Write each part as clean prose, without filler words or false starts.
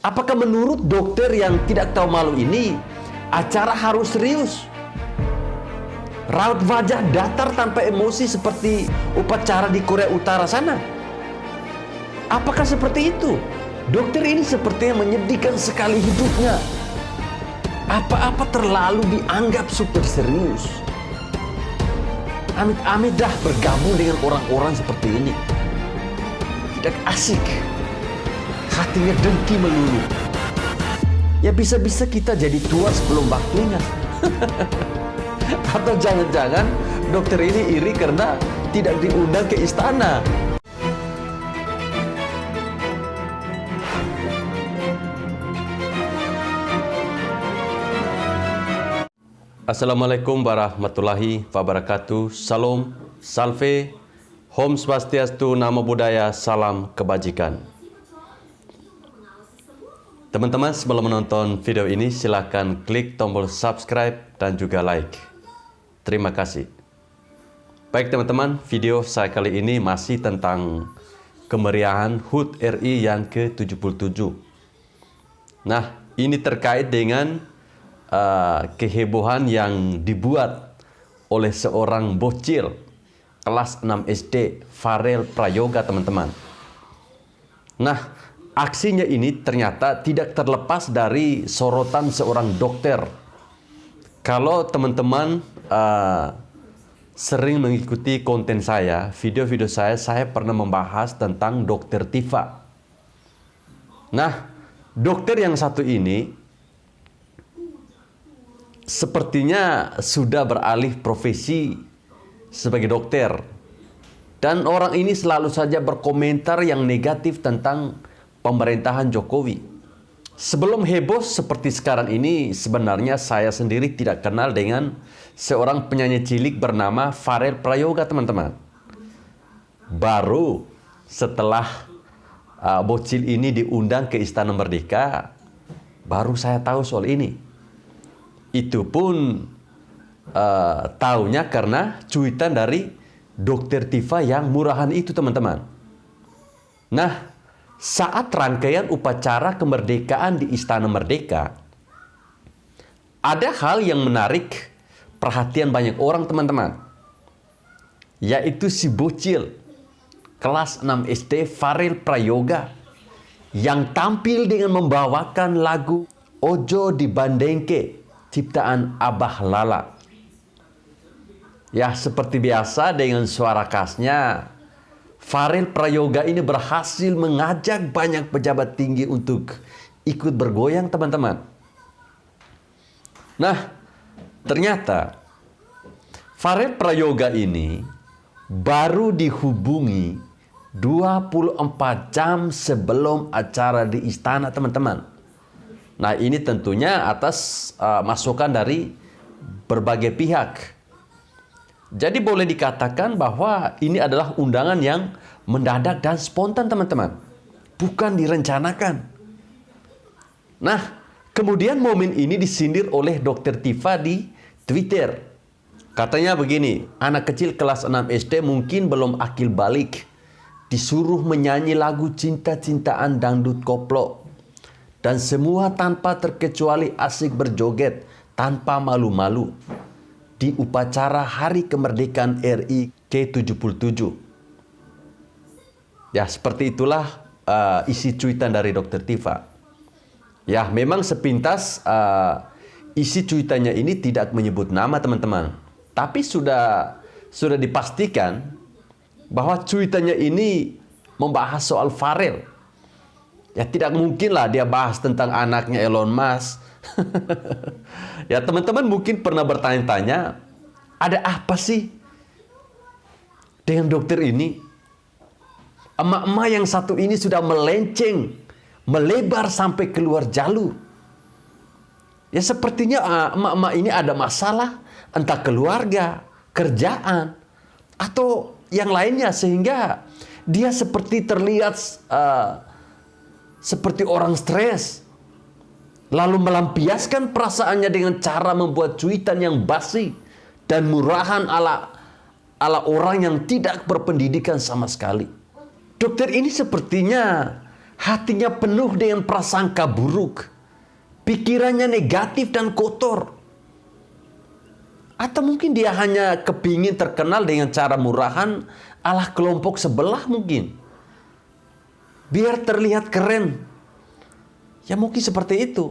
Apakah menurut dokter yang tidak tahu malu ini, acara harus serius? Raut wajah datar tanpa emosi seperti upacara di Korea Utara sana? Apakah seperti itu? Dokter ini sepertinya menyedihkan sekali hidupnya. Apa-apa terlalu dianggap super serius. Amit-amit dah bergabung dengan orang-orang seperti ini. Tidak asik. Hatinya dengki melulu. Ya bisa-bisa kita jadi tua sebelum waktunya. Atau jangan-jangan dokter ini iri karena tidak diundang ke istana. Assalamualaikum warahmatullahi wabarakatuh. Salam, salve, Om Swastiastu, Namo Buddhaya, salam kebajikan. Teman-teman, sebelum menonton video ini silakan klik tombol subscribe dan juga like. Terima kasih. Baik teman-teman, video saya kali ini masih tentang kemeriahan HUT RI yang ke-77. Nah, ini terkait dengan kehebohan yang dibuat oleh seorang bocil kelas 6 SD, Farel Prayoga, teman-teman. Nah, aksinya ini ternyata tidak terlepas dari sorotan seorang dokter. Kalau teman-teman sering mengikuti konten saya, video-video saya pernah membahas tentang Dokter Tifa. Nah, dokter yang satu ini sepertinya sudah beralih profesi sebagai dokter. Dan orang ini selalu saja berkomentar yang negatif tentang pemerintahan Jokowi. Sebelum heboh seperti sekarang ini, sebenarnya saya sendiri tidak kenal dengan seorang penyanyi cilik bernama Farel Prayoga, teman-teman. Baru setelah bocil ini diundang ke Istana Merdeka, baru saya tahu soal ini. Itu pun taunya karena cuitan dari Dokter Tifa yang murahan itu, teman-teman. Nah, saat rangkaian upacara kemerdekaan di Istana Merdeka, ada hal yang menarik perhatian banyak orang, teman-teman. Yaitu si bocil kelas 6 SD Farel Prayoga yang tampil dengan membawakan lagu Ojo Dibandengke ciptaan Abah Lala. Ya, seperti biasa dengan suara khasnya, Farel Prayoga ini berhasil mengajak banyak pejabat tinggi untuk ikut bergoyang, teman-teman. Nah, ternyata Farel Prayoga ini baru dihubungi 24 jam sebelum acara di istana, teman-teman. Nah, ini tentunya atas masukan dari berbagai pihak. Jadi boleh dikatakan bahwa ini adalah undangan yang mendadak dan spontan, teman-teman. Bukan direncanakan. Nah, kemudian momen ini disindir oleh Dokter Tifa di Twitter. Katanya begini, anak kecil kelas 6 SD mungkin belum akil balik, disuruh menyanyi lagu cinta-cintaan dangdut koplo. Dan semua tanpa terkecuali asik berjoget tanpa malu-malu di upacara Hari Kemerdekaan RI ke-77. Ya, seperti itulah isi cuitan dari Dokter Tifa. Ya, memang sepintas isi cuitannya ini tidak menyebut nama, teman-teman. Tapi sudah dipastikan bahwa cuitannya ini membahas soal Farel. Ya, tidak mungkin lah dia bahas tentang anaknya Elon Musk. Ya, teman-teman mungkin pernah bertanya-tanya, ada apa sih dengan dokter ini? Emak-emak yang satu ini sudah melenceng, melebar sampai keluar jalur. Ya, sepertinya emak-emak ini ada masalah, entah keluarga, kerjaan, atau yang lainnya, sehingga dia seperti terlihat seperti orang stres, lalu melampiaskan perasaannya dengan cara membuat cuitan yang basi dan murahan ala orang yang tidak berpendidikan sama sekali. Dokter ini sepertinya hatinya penuh dengan prasangka buruk, pikirannya negatif dan kotor. Atau mungkin dia hanya kepingin terkenal dengan cara murahan ala kelompok sebelah mungkin. Biar terlihat keren. Ya mungkin seperti itu.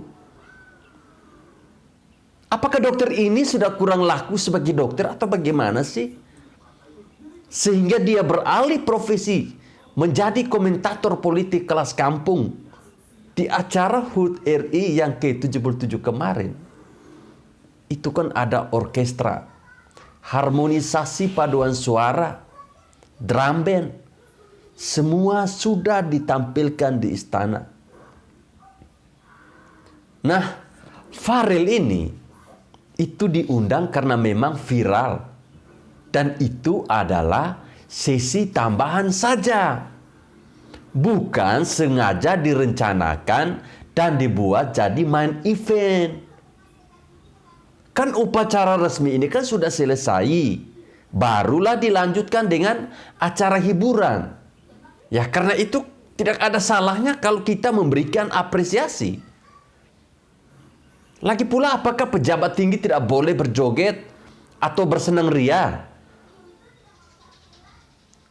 Apakah dokter ini sudah kurang laku sebagai dokter atau bagaimana sih? Sehingga dia beralih profesi menjadi komentator politik kelas kampung di acara HUT RI yang ke-77 kemarin. Itu kan ada orkestra, harmonisasi paduan suara, drum band, semua sudah ditampilkan di istana. Nah, Farel ini itu diundang karena memang viral. Dan itu adalah sesi tambahan saja. Bukan sengaja direncanakan dan dibuat jadi main event. Kan upacara resmi ini kan sudah selesai. Barulah dilanjutkan dengan acara hiburan. Ya karena itu tidak ada salahnya kalau kita memberikan apresiasi. Lagi pula apakah pejabat tinggi tidak boleh berjoget atau bersenang ria?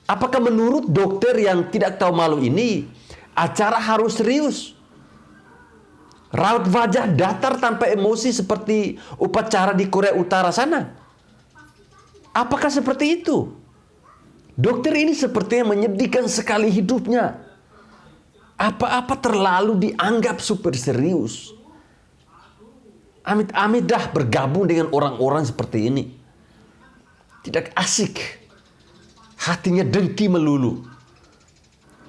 Apakah menurut dokter yang tidak tahu malu ini, acara harus serius? Raut wajah datar tanpa emosi seperti upacara di Korea Utara sana? Apakah seperti itu? Dokter ini sepertinya menyedihkan sekali hidupnya. Apa-apa terlalu dianggap super serius. Amit-amit dah bergabung dengan orang-orang seperti ini. Tidak asik. Hatinya dengki melulu.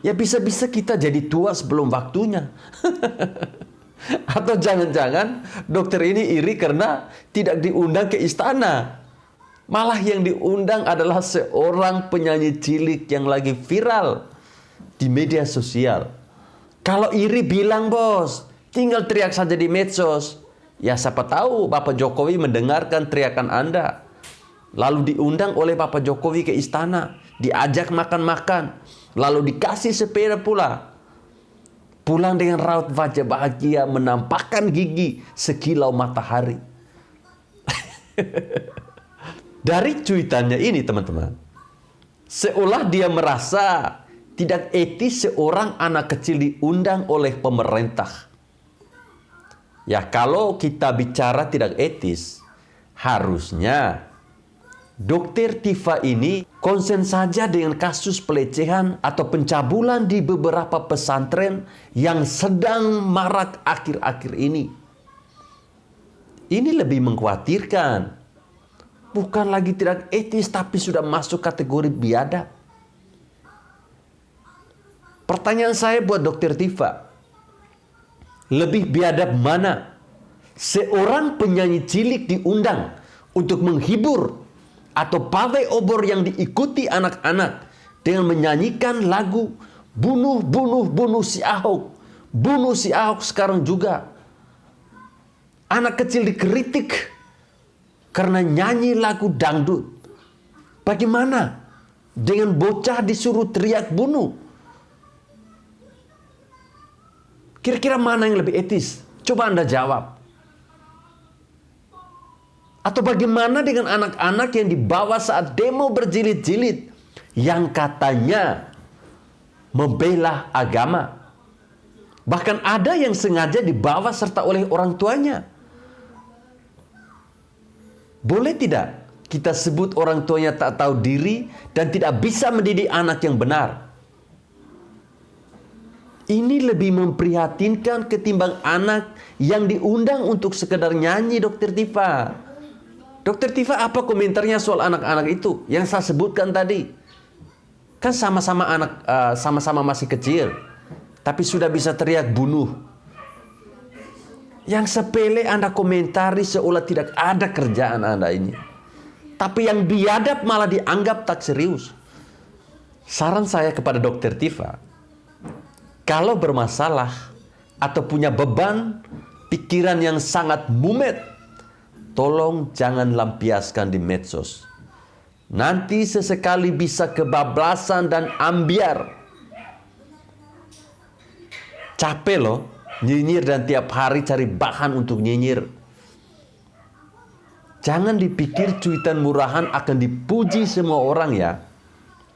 Ya bisa-bisa kita jadi tua sebelum waktunya. Atau jangan-jangan dokter ini iri karena tidak diundang ke istana. Malah yang diundang adalah seorang penyanyi cilik yang lagi viral di media sosial. Kalau iri bilang bos, tinggal teriak saja di medsos. Ya siapa tahu Bapak Jokowi mendengarkan teriakan Anda. Lalu diundang oleh Bapak Jokowi ke istana. Diajak makan-makan. Lalu dikasih sepeda pula. Pulang dengan raut wajah bahagia menampakkan gigi sekilau matahari. Dari cuitannya ini teman-teman. Seolah dia merasa tidak etis seorang anak kecil diundang oleh pemerintah. Ya kalau kita bicara tidak etis, harusnya Dokter Tifa ini konsen saja dengan kasus pelecehan atau pencabulan di beberapa pesantren yang sedang marak akhir-akhir ini. Ini lebih mengkhawatirkan. Bukan lagi tidak etis tapi sudah masuk kategori biadab. Pertanyaan saya buat Dokter Tifa. Lebih biadab mana? Seorang penyanyi cilik diundang untuk menghibur atau pawai obor yang diikuti anak-anak dengan menyanyikan lagu bunuh, bunuh, bunuh si Ahok. Bunuh si Ahok sekarang juga. Anak kecil dikritik karena nyanyi lagu dangdut. Bagaimana dengan bocah disuruh teriak bunuh? Kira-kira mana yang lebih etis? Coba Anda jawab. Atau bagaimana dengan anak-anak yang dibawa saat demo berjilid-jilid yang katanya membela agama? Bahkan ada yang sengaja dibawa serta oleh orang tuanya. Boleh tidak kita sebut orang tuanya tak tahu diri dan tidak bisa mendidik anak yang benar? Ini lebih memprihatinkan ketimbang anak yang diundang untuk sekedar nyanyi, Dokter Tifa. Dokter Tifa, apa komentarnya soal anak-anak itu yang saya sebutkan tadi? Kan sama-sama anak, sama-sama masih kecil, tapi sudah bisa teriak bunuh. Yang sepele Anda komentari seolah tidak ada kerjaan Anda ini. Tapi yang biadab malah dianggap tak serius. Saran saya kepada Dokter Tifa, kalau bermasalah atau punya beban pikiran yang sangat mumet, tolong jangan lampiaskan di medsos. Nanti sesekali bisa kebablasan dan ambiar. Capek loh nyinyir dan tiap hari cari bahan untuk nyinyir. Jangan dipikir cuitan murahan akan dipuji semua orang ya.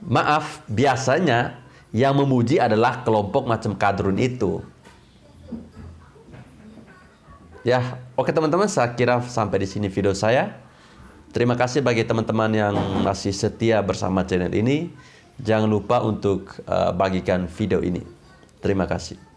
Maaf, biasanya yang memuji adalah kelompok macam kadrun itu. Ya, oke teman-teman, saya kira sampai di sini video saya. Terima kasih bagi teman-teman yang masih setia bersama channel ini. Jangan lupa untuk bagikan video ini. Terima kasih.